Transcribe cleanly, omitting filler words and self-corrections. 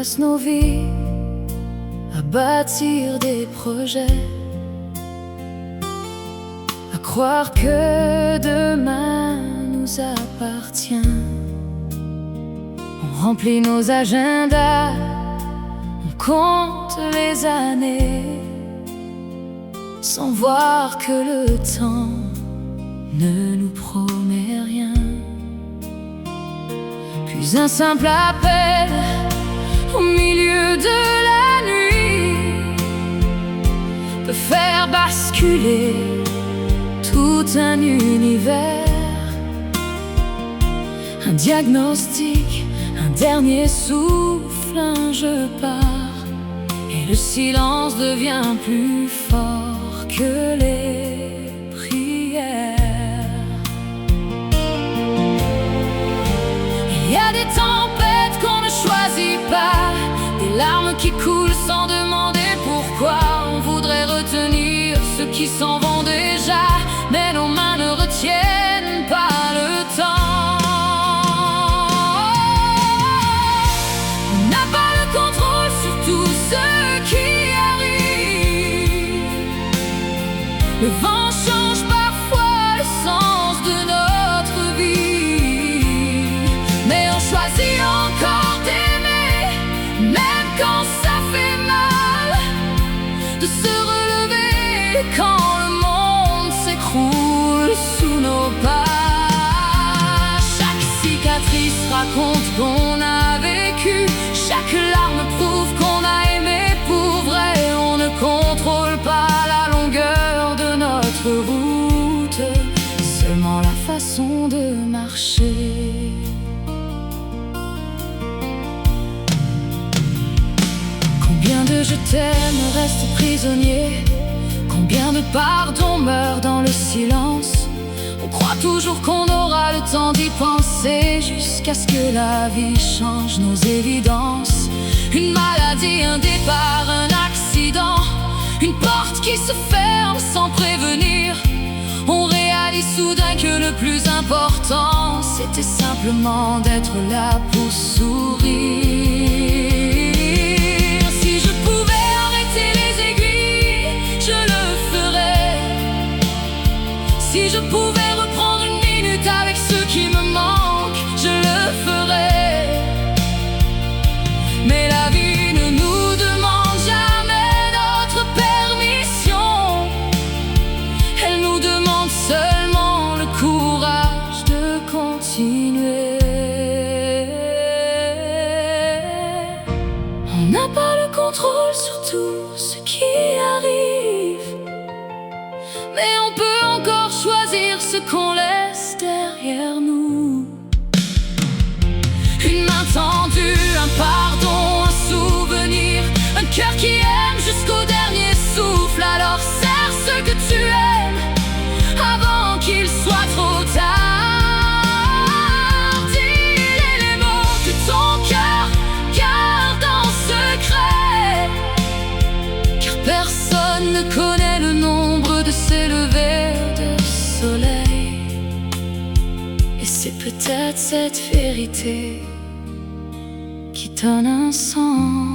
passe nos vies à bâtir des projets, à croire que demain nous appartient. On remplit nos agendas, on compte les années, sans voir que le temps ne nous promet rien. Puis un simple appel au milieu de la nuit peut faire basculer tout un univers. Un diagnostic, un dernier souffle, un je pars, et le silence devient plus fort que les prières. Il y a des tempêtes qu'on ne choisit pas, des larmes qui coulent sans demander pourquoi. On voudrait retenir ceux qui s'en vont déjà, mais nos mains ne retiennent pas le temps. On n'a pas le contrôle sur tout ce qui arrive. Le vent change parfois le sens de notre vie, mais on choisit encore d'aimer, même quand ça fait mal, de se relever quand le monde s'écroule sous nos pas. Chaque cicatrice raconte qu'on a vécu, chaque larme prouve qu'on a aimé pour vrai. On ne contrôle pas la longueur de notre route, seulement la façon de marcher. Combien de je t'aime restent prisonniers, combien de pardons meurent dans le silence. On croit toujours qu'on aura le temps d'y penser, jusqu'à ce que la vie change nos évidences. Une maladie, un départ, un accident, une porte qui se ferme sans prévenir. On réalise soudain que le plus important, c'était simplement d'être là pour sourire. Si je pouvais arrêter les aiguilles, je le ferais. Si je pouvais reprendre une minute avec ceux qui me manquent, je le ferais. Mais la vie ne nous demande jamais notre permission, elle nous demande seulement le courage de continuer. On n'a pas le contrôle sur tout ce qui arrive, mais on peut encore choisir ce qu'on laisse derrière nous. Une main tendue, un pardon, un souvenir, un cœur qui aime jusqu'au dernier souffle. Alors serre ce que tu aimes avant qu'il soit trop tard. Dis-les les mots que ton cœur garde en secret, car personne ne connaît le nombre de ces levers de soleil. Et c'est peut-être cette vérité qui donne un sens